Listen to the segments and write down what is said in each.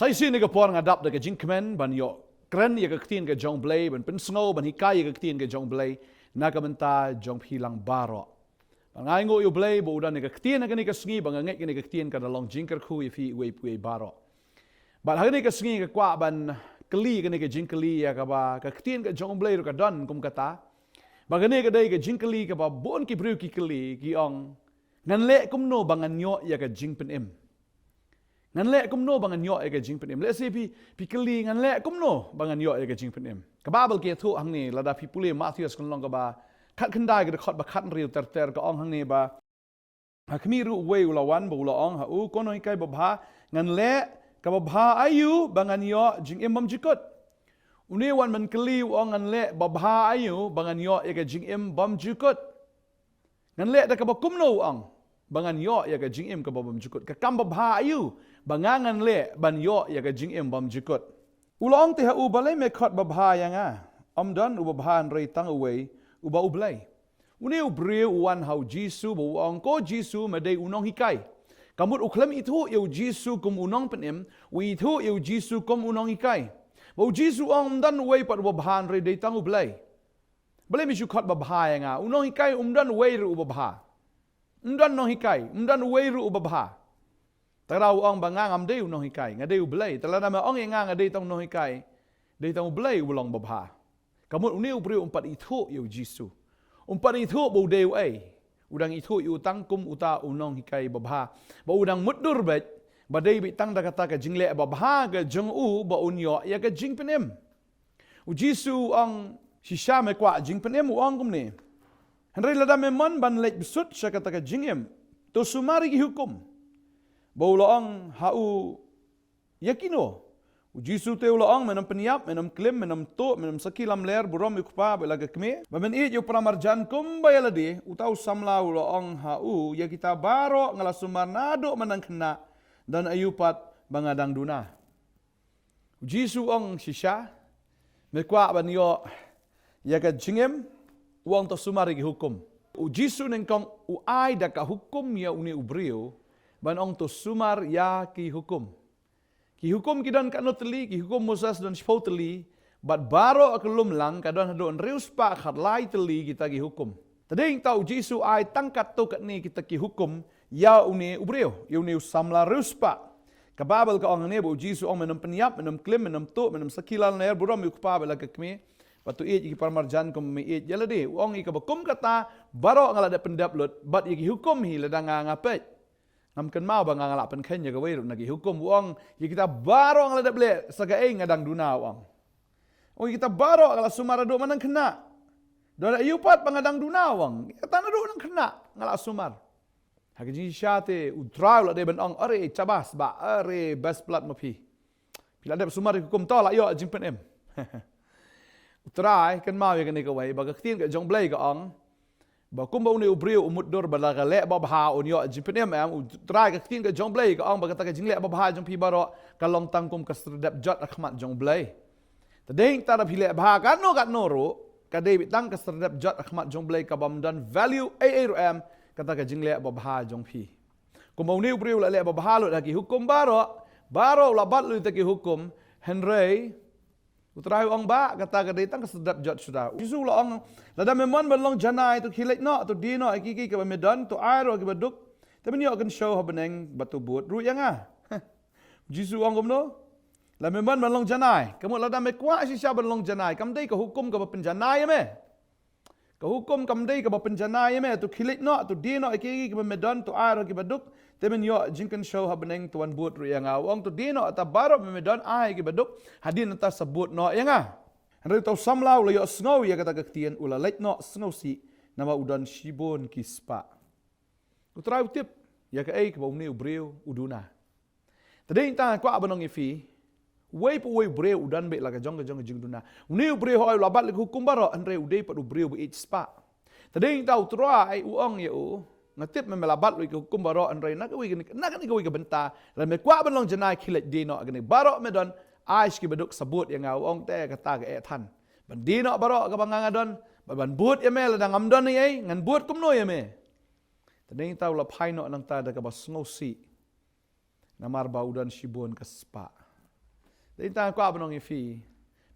Sai si ni ka por ngadap da ka jinkmen ban yo kren ya ka ktin ka jong blay ban pen snow ban hikai ya ka ktin ka jong blay na ka menta jong hilang baro. Bangai ngo yo blay bo udan ni ka ktin ka ni ka sngi bang ngai ka ni ka ktin ka dalong jinker khu fi we baro. Ban ha ni ka sngi ka kwa ban kli ka ni ka jinkli ya ka ba ka ktin ka jong blay ro ka don kum kata. Bang ni ka dai ka jinkli ka ba bon ki bru ki kli ki ong ngan le kum no bangan yo ya ka jingpen em. Ngan le kum no bangan yo ega jing penem. Let's say pi keli ngan le kum no bangan yo ega jing penem. Ka Bible ke thu hang ni lada pi pule Matthew kun long ka ba khat khandai ga khot ba khat riu ter ka ong hang ni ba ha khmi ru we ula wan ba ula ong ha u kono kai ba bha ngan le ka ba bha ayu bangan yo jing em bam jikot. Uni wan man keli ong ngan le ba bha ayu bangan yo ega jing em bam jikot. Ngan le da ka ba kum no ong bangan yo ya ka jing em ka bam jikot ka kam ba bha ayu bangangan le ban yo ya ka jing em bam jikot. Ulong te ha u balai me khot ba bha yang a. Om don u ba bha rei tang away u ba u blai. Uni u bre wan hau Jisu bo ong ko Jisu ma dei unong hikai. Kamut u khlem itu eu Jisu kum unong penem, u itu eu Jisu kum unong hikai. Bo Jisu ong dan way pat ba bha rei dei tang u blai. Balai mi su khot ba bha yang a. Unong hikai dan way ru ba bha. Dan no hikai, dan way ru ba bha. Tarau ong bangang am deu no hikai, ngadeu blai. Talana ma ong engang ngadeu tong no hikai. Deu tong blai ulong babha. Kamu uniu priu umpat itu eu Jisu. Umpat itu bo deu ai. Udang itu eu tangkum uta unong hikai babha. Ba udang mudur bet, ba dei bi tang da kata ka jingle babha ga jong u ba unyo ya ka jing penem. U Jisu ong shisha me kwa jing penem u ong kum ni. Henry lada memon ban lek besut sya kata ka jingem. To sumari ki hukum. Bau loong hau yakino. Jisu te loong menam peniap, menam klim, menam to, menam sakilam ler burom ikpa belaga kme. Bamen it yo pramarjan kum bayalade utau samla loong hau ya kita baro ngala sumarnado manang kena dan ayupat bangadang duna. Jisu ong shisha mekwa ban yo ya ka jingem uang to sumari ki hukum. Jisu nengkong uai da ka hukum ya uni ubrio. Ban ong to sumar ya ki hukum. Ki hukum kidan kanot teli, ki hukum Moses dan Shpau teli, bat baro akelum lang kadon hadon reus pa khatlai teli kita ki hukum. Tading tau Jisu ai tangkat to kat ni kita ki hukum ya uni ubreo, ya uni samla reus pa. Ka Babel ka ong ne bo Jisu ong menam peniap, menam klim, menam to, menam sakilan ner buram yukpa bela ka kme. Batu it iki parmarjan kum me it yalade, ong iki bakum kata baro ngala da pendap lut, bat iki hukum hi ladang ngapet. Namkan mau bang ngalak penken jaga weru nagi hukum uang ya kita baro ngalak ble sagae ngadang duna uang. Oh kita baro ngalak sumar do manang kena. Dora ayupat pangadang duna uang. Kita nado nang kena ngalak sumar. Hagi syate udrau la de ben ong are cabas ba are bas plat mapi. Bila de sumar hukum to la yo jingpen em. Utrai kan mau ya kan ka wai bagaktin ka jong blai ka ong. Ba kum ba uni ubriu umut dor balaga le ba bha unyo jipenem am utrai ka tin ka jong blai ka ong ba kata ka jingle ba bha jong pi baro ka long tangkum ka stradap jot akhmat jong blai tadeng tarap hile bha ka no ro ka de tang ka stradap jot akhmat jong blai ka bam dan value am kata ka jingle ba bha jong pi kum ba uni ubriu la le ba bha lo lagi hukum baro la bat lu ta ki hukum henry utrai ong ba kata ka de tang ka stradap jot sudah isu la ong lada memon balong janai tu khilek no tu dino iki ka medan tu airo ki baduk tapi ni akan show habeneng batu but ru yang ah Jisu ong gomno la memon balong janai kamu lada me kwa si sya balong janai kam dei ka hukum ka penjanai me ka hukum kam dei ka penjanai me tu khilek no tu dino iki ka medan tu airo ki baduk tapi ni jinkan show habeneng tuan but ru yang ah ong tu dino ata baro medan ai ki baduk hadin ata sebut no yang ah Henry tau samlau la yo snow ya kata kektian ula lek no snow si nama udan shibon kispa. Utrai utip ya ka ai ka bauni ubreu uduna. Tading ta kwa abanong ifi way po way breu udan be la ka jong jing duna. Uni ubreu hoy labat le hukum baro Henry udai pat ubreu be spa. Tading tau trai uong ya u ngatip me melabat le hukum baro Henry nak wi nak ni wi ka benta la me kwa abanong janai khilet dino agni baro me don Aish ki beduk sebut yang ngau ong te kata ke ethan. Bandino baro ka bangangadon, ban but ya me ladang amdon ni ai ngan but kumno ya me. Tading tau la phaino nang ta da ka basngosi. Namar baudan shibon ka spa. Tentang ko abanong ifi.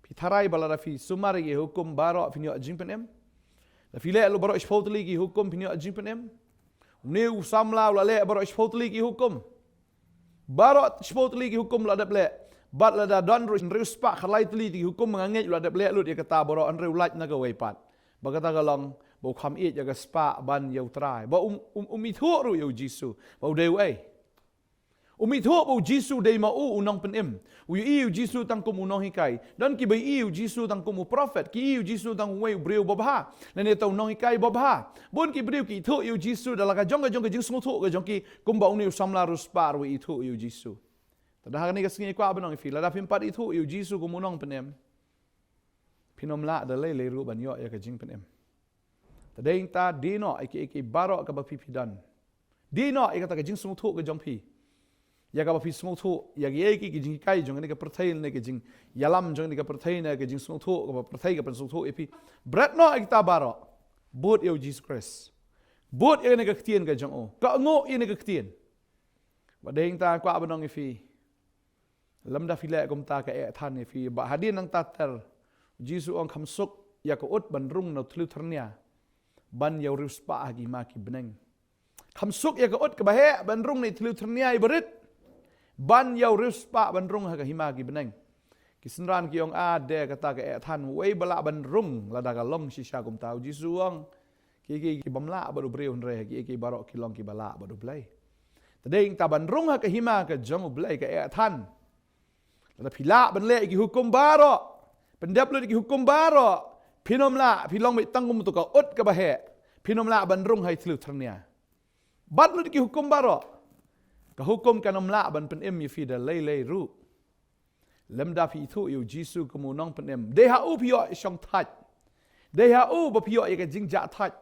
Pitharay balada fi sumari ki hukum baro finyo ajing penem. La fi le lo baro ispotli ki hukum finyo ajing penem. Umneu samla la le baro ispotli ki hukum. Baro ispotli ki hukum la dap le. Bat la da don reus pa khalai tli ki hukum mangangej la dap le lut ya kata baro an reu laj na ka weipat. Bagata galong bo kham it ya ka spa ban yau trai. Ba umithu ru yau Jisu. Ba deu ai. Umithu bo Jisu dei mau unong penem. Iu Jisu tang kum unong hikai. Dan ki bai iu Jisu tang kum prophet. Ki iu Jisu tang wei breu babha. Nene tau unong hikai babha. Bon ki breu ki thu iu Jisu dalaka jong ka jing smu thu ka jong ki kum ba uni samla rus par wi thu iu Jisu. Tadah ni ka singi kwa banong fi la da pim pat itu iu Jisu kum unong penem. Pinom la da le ru ban yo ya ka jing penem. Tadeng ta dino iki baro ka ba pipidan. Dino ikata ka jing smu thu ka jong pi. Ya ka bafi small thu ya ye ki jing kai jong ne ka perthai ne ka jing yalam jong ne ka perthai ne ka jing small thu ka perthai ka pen small thu epi brat no ekta baro bot eu Jesus Christ bot ye ne ka ktien ka jong o ka ngo ye ne ka ktien ba deng ta kwa banong efi lam da fi le kom ta ka e than efi ba hadin nang ta ter Jesus ong kham suk ya ka ut ban rung no thlu tharnia ban yau rus pa agi ma ki beneng kham suk ya ka ut ka ba he ban rung ni thlu tharnia i berit ban yau rus pa ban rung ha ka hima ki beneng kisenran ki ong a de kata ka e than wei bala ban rung la da ka long shisha kum tau Jisu ong ki bamla ba du breu re ki barok ki long ki bala ba du blai tadeng ta ban rung ha ka hima ka jong blai ka e than la phila ban le ki hukum baro pendap le ki hukum baro pinom la pilong mi tangum tu ka ut ka ba he pinom la ban rung hai thlu thrnia bat le ki hukum baro ka hukum kanom la ban penem ye fi da lei ru lem da fi thu yu Jisu kamu nong penem de ha u pio shong that de ha u ba pio ye ka jing ja that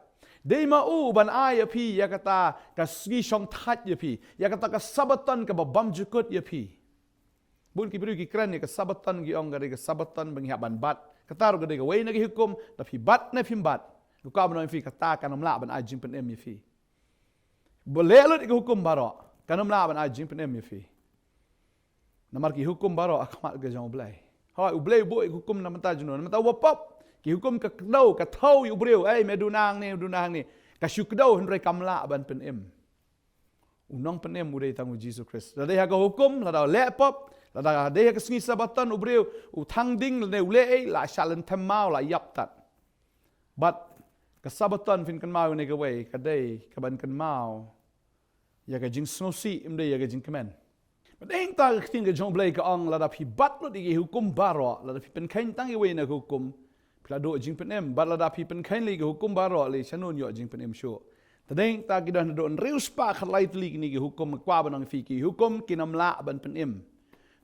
de ma u ban a ye pi ya kata ka sgi shong that ye pi ya kata ka sabatan ka ba bam jukut ye pi bun ki bru ki kran ye ka sabatan gi ong ga de ka sabatan bang ha ban bat kata ro ga de ka wei na ki hukum da fi bat na fi bat ku ka ban fi kata kanom la ban a jing penem ye fi boleh lo ki hukum baro kanom la ban a jing penem ye fi namar ki hukum baro akmat ga jong blai ha u blai bo hukum na mata juno na mata wapap ki hukum ka kdau ka thau yu breu ai me dunang ni ka syukdau henre kamla ban penem unong penem udai tangu Jesus Christ la dia ka hukum la da lepop la da dia ka sngi sabatan u breu u thang ding le ule ai la shalan thamau la yap tat but ka sabatan fin kan mau ne ka wei ka dei ka ban kan mau ya ka jing snosi imde ya ka jing kemen deng ta kting ke jong blai ka ong la da phi bat lo di hukum baro la da phi pen khain tang ye we na hukum pla do jing penem bat la da phi pen khain li ke hukum baro le chanun yo jing penem sho ta deng ta ki dan do reus pa khalai tli ni ke hukum kwa banang fi ki hukum kinam la ban penem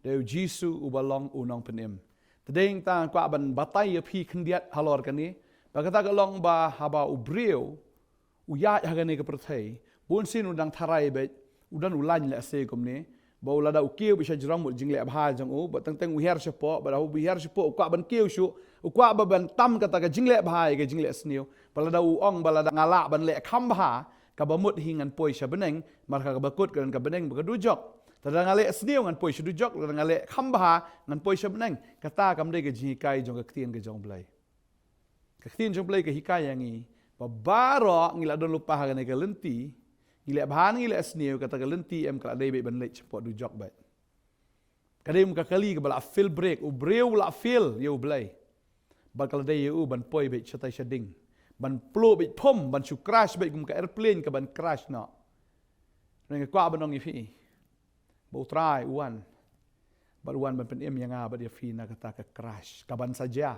de Jisu u balong unong penem ta deng ta kwa ban batai ye phi khndiat halor kan ni ba kata ka long ba haba u breu u ya ha ne ka prathai bun sin udang tharai be udan ulan le ase kom ne ba ulada ukiu bisa jram mul jingle abha jang u ba tang tang uher sepo ba hu biher sepo kwa ban kiu shu kwa ba ban tam kata ka jingle abha ke jingle sniu balada u ong balada ngala ban le kham bha ka ba mut hingan poi sha beneng mar ka ba kut kan ka beneng ba ka du jok tada ngale sniu ngan poi sha du jok tada ngale kham bha ngan poi sha beneng kata kam de ke ji kai jong ka ktien ke jong blai ka ktien jong blai ke hikai yangi ba baro ngila don lupa ha ne ka lenti ngile bahan ngile sniu kata ka lenti em kala dei be ban lech pot du jok bat kadem ka kali ka bala fill break u breu la fill yo blai ba kala dei u ban poi be chatai shading ban plo be thom ban su crash be gum ka airplane ka ban crash no nang ka ba nong ifi bo try uan ban pen em yanga ba dia fi na kata ka crash ka ban saja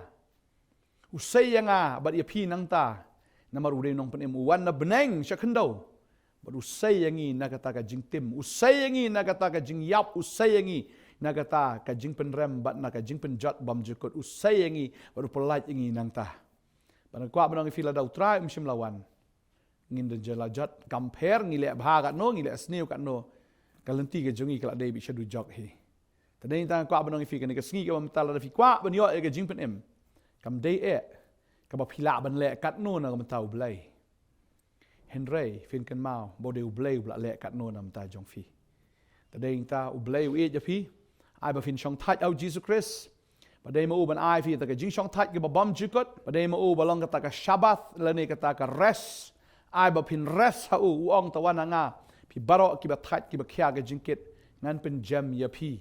usai yanga ba dia fi nang ta namar ude nong pen em uan na beneng sya khendau baru usai yangi na kata ka jing tim usai yangi na kata ka jing yap usai yangi na kata ka jing pen rem bat na ka jing pen jot bam jukut usai yangi baru pelat yangi nang ta ban kwa banang fila da utra msim lawan ngin de jala jot compare ngile bha ka no ngile sniu ka no kalenti ke jongi kala dei bi shadu jok he tadai ta kwa banang fi ka ne ka sngi ka mtal da fi kwa ban yo e ka jing pen em kam dei e ka ba phila ban le kat no na ka mtau blai Henry fin kan mau bode ublei bla le kat no nam ta jong fi tadeng ta ublei u e ja fi ai bà phim trong thách ao Jesus Christ bà đây mà u ban ai phi ta cái chính trong thách cái bà bom chukot bà đây mà u bà long cái ta cái Shabbat lên này cái ta cái rest ai bà phim rest ha u ong ta wan nga phi baro ki bà thách ki bà khia cái chính kết ngan pen gem ya phi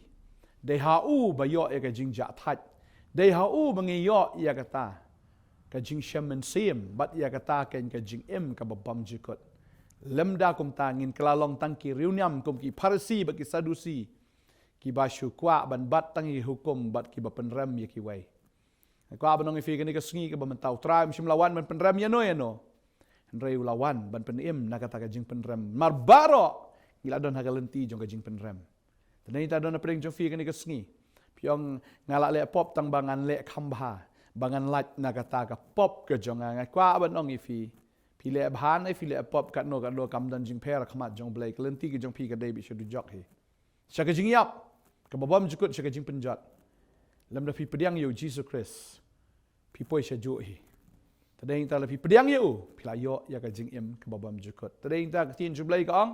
để ha u bà yo cái chính dạ thách để ha u bà nghe yo ya cái ta cái chính xem mình xem bắt ya cái ta cái chính em cái bà bom chukot lemda kum ta ngin klalong tang ki riuniam kum ki Pharisi ba ki Sadusi ki ba shu kwa ban bat tangi hukum bat ki ba penrem ya ki wai kwa banong ifi kan ka sngi ka ba mentau trai msim lawan ban penrem ya no rei lawan ban penim na kata ka jing penrem mar baro gila don ha galenti jong ka jing penrem tanai ta don apreng jong fi kan ka sngi piong ngala le pop tang bangan le khamba bangan lat na kata ka pop ka jong nga kwa banong ifi phi le bhan ai phi le pop kat no kam dan jing pher khamat jong blake lenti ki jong phi ka dei bi shodu jok hi shaka jing yap ka babam jukut shaka jing penjat lam da phi pediang yo Jesus Christ phi poi sha ju hi tadeng ta la phi pediang yo phi la yo ya ka jing em ka babam jukut tadeng ta ka tin ju blake ong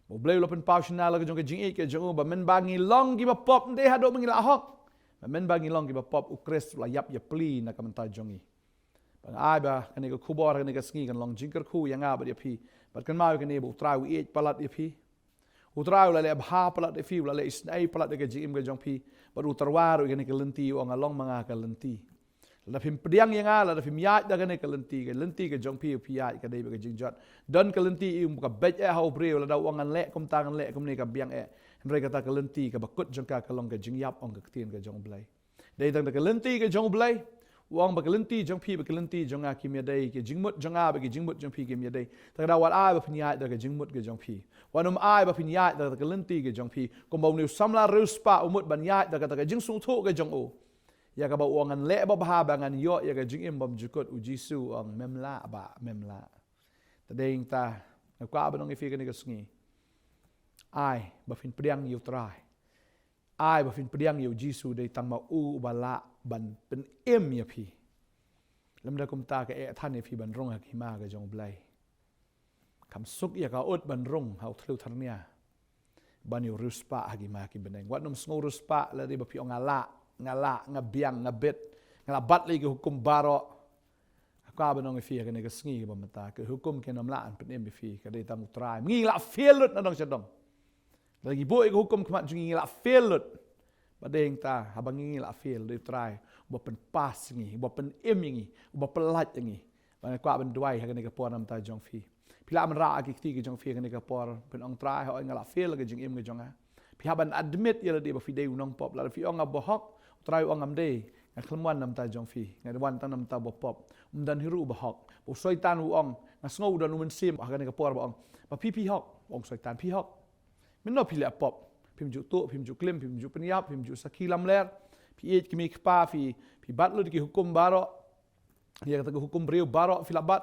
mo blake lo pen passional ka jong ka jing e ka jong ba men bangi long ki ba pop de ha do mangi la hok ba men bangi long ki ba pop u Christ la yap ya pli na ka menta jong hi bang ai ba kan ko khubor kan ka sngi kan long jingker khu yang ba dia phi bat kan mau kan ne bu trau e palat dia phi u trau la le bha palat dia phi la le isnai palat de ka jim ka jong phi bat u tarwaru kan ka lenti ong along manga ka lenti la phim pediang yang la phim ya da kan ka lenti ka jong phi phi ya ka dei ba ka jingjot don ka lenti ka bet e hau breu la da ong an le kum tangan le kum ne ka biang e rei ka ta ka lenti ka bakut jong ka long ka jingyap ong ka tien ka jong blai dei dang ka lenti ka jong blai wang bakalenti jong phi bakalenti jong a kim yadai ke jingmut jong a ba ke jingmut jong phi kim yadai ta da wat ai ba phnya da ke jingmut ke jong phi wanum ai ba phnya da ke lenti ke jong phi ko bau ni samla ruspa umut ban ya da ka jing sung thu ke jong o ya ka ba wangan le ba ba ba ngan yo ya ka jing im bam jukot u jisu ang memla ta ding ta kwa ba nong ifi ke ni ke sngi ai ba phin priang yu trai ai ba phin priang yu jisu dei tang ma u ba la ban pen em ya phi lam da kum ta ka e than e phi ban rong ha ki ma ka jong blai kam suk ya ka ot ban rong hau thlu tharnia ban yu ruspa ha ki ma ki beneng wat nom sngo ruspa la di ba phi ngala ngabiang ngabet ngala bat li ki hukum baro ka ba nong phi ka ne ka sngi ba mata ka hukum ke nom la an pen em phi ka dei tang utrai ngi la felut na dong chadong lagi boy ka hukum kmat ngi la felut badeng ta habangi la feel de try bo pen pas ngi bo pen em ngi bo pelat ngi ban kwa ban duai ha ne ka por nam ta jong phi pila man ra ki ti ki jong phi ne ka por pen ong try ho ngala feel ka jing em ngi jong a phi ban admit ya de ba phi de unong pop la phi ong bo hok try ong am de nga khlmwan nam ta jong phi nga wan ta nam ta bo pop dan hiru bo hok bo soitan u ong nga sngo dan un sim ha ne ka por bo ong ba phi hok ong soitan phi hok min no phi le pop phim ju tu phim ju klim phim ju penyap phim ju sakhi lam ler phi e kimi khpa phi bat lu ki hukum baro ya kata hukum breu baro filabat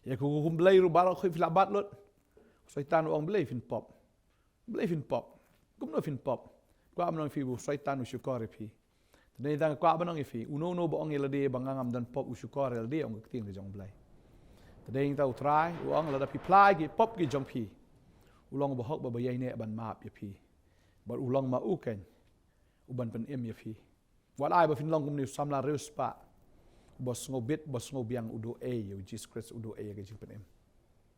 ya ku hukum blai ru baro khoi filabat lut syaitan ong blai fin pop kum no fin pop kwa amnong fi bu syaitan u syukor phi tadai tang kwa banong fi uno bo ong elade bangangam dan pop u syukor elade ong kting ke jong blai tadai ta utrai ong la da phi plai ki pop ki jong phi ulong bo hok ba bayai ne ban map ya phi bar ulang ma uken uban pen em ya phi wat ai ba fin long kum ni samla reus pa bos ngobit bos ngobiang udo e yo Jesus Christ udo e ga jing pen em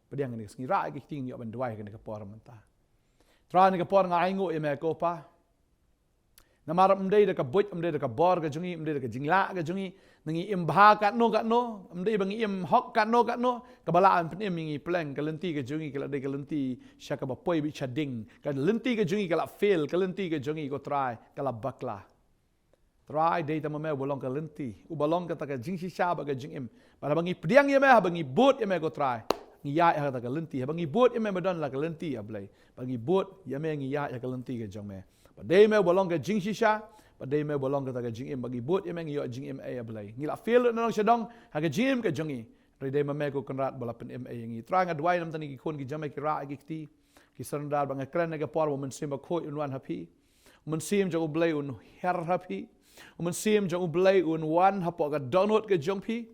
pediang ni sngi ra ki ting yo ban duai ga ne ka por manta tra ni ka por nga ai ngo e me ko pa na marap mdei da ka buj mdei da ka bor ga jungi mdei da ka jingla ga jungi ngi im bha ka no mdei bang im hok ka no ka bala an pen em ngi pleng ka lenti ga jungi ka de ka lenti shaka ba poi bi chading ka lenti ga jungi ka la fail ka lenti ga jungi ko try ka la bakla try dei ta me bolong ka lenti u bolong ka ta ka jing si sha ba ga jing im ba bangi pdiang ye me ha bangi bot ye me ko try ngi ya ha ta ka lenti ha bangi bot ye me madon la ka lenti ya blai bangi bot ye me ngi ya ka lenti ga jong me ba dei me bolong ka jing si sha ba dei me bolong ka ta ka jing im bagi bot ye me ngi yo jing im e blai ngi la fail na nong shadong ha ka jing ka jongi re dei me ko konrat bola pen em e ngi try nga dwai nam tani ki kon ki jame ki ra ki ti ki sarndar bang kran ga por wo men sim ba khoi un wan happy men sim jo blai un her happy men sim jo blai un wan hapo ga download ga jong pi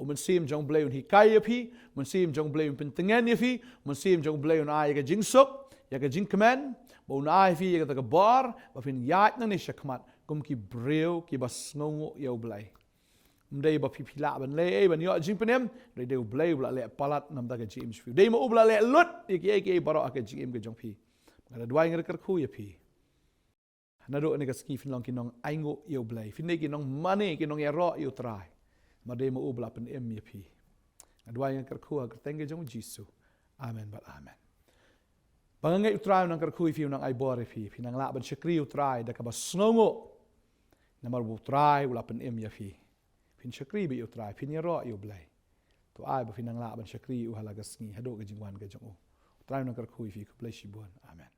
men sim jong blai un hikai pi men sim jong blai un pen tengen ye pi men sim jong blai un ai ga jing sok ya ke jing kemen bo na ai fi ya ke bar ba fin yat nang ni shakmat kum ki breu ki bas ngongo ya blai mdei ba pi la ban le ban yo jing penem de blai bla le palat nam da ke jim shfi dei mo bla le lut ki baro ke jim ke jong pi ngala dwai ngir kar khu ya pi na do ne ka ski fin long kinong aingo yo blai fin ne kinong mane kinong ya ro yo trai ma de mo ubla pen em ya pi adwai ngir kar khu ka tenge jong jisu amen ba amen bangai utrai nang kar khu fi nang ai bore fi nang la ban shakri utrai da ka ba snongo na mar bu trai ula pen em ya fi fin shakri bi utrai fin ya ro yo blai to ai ba fin nang la ban shakri u halaga sngi hado ga jingwan ga jong utrai nang kar khu fi ku blai shi bon amen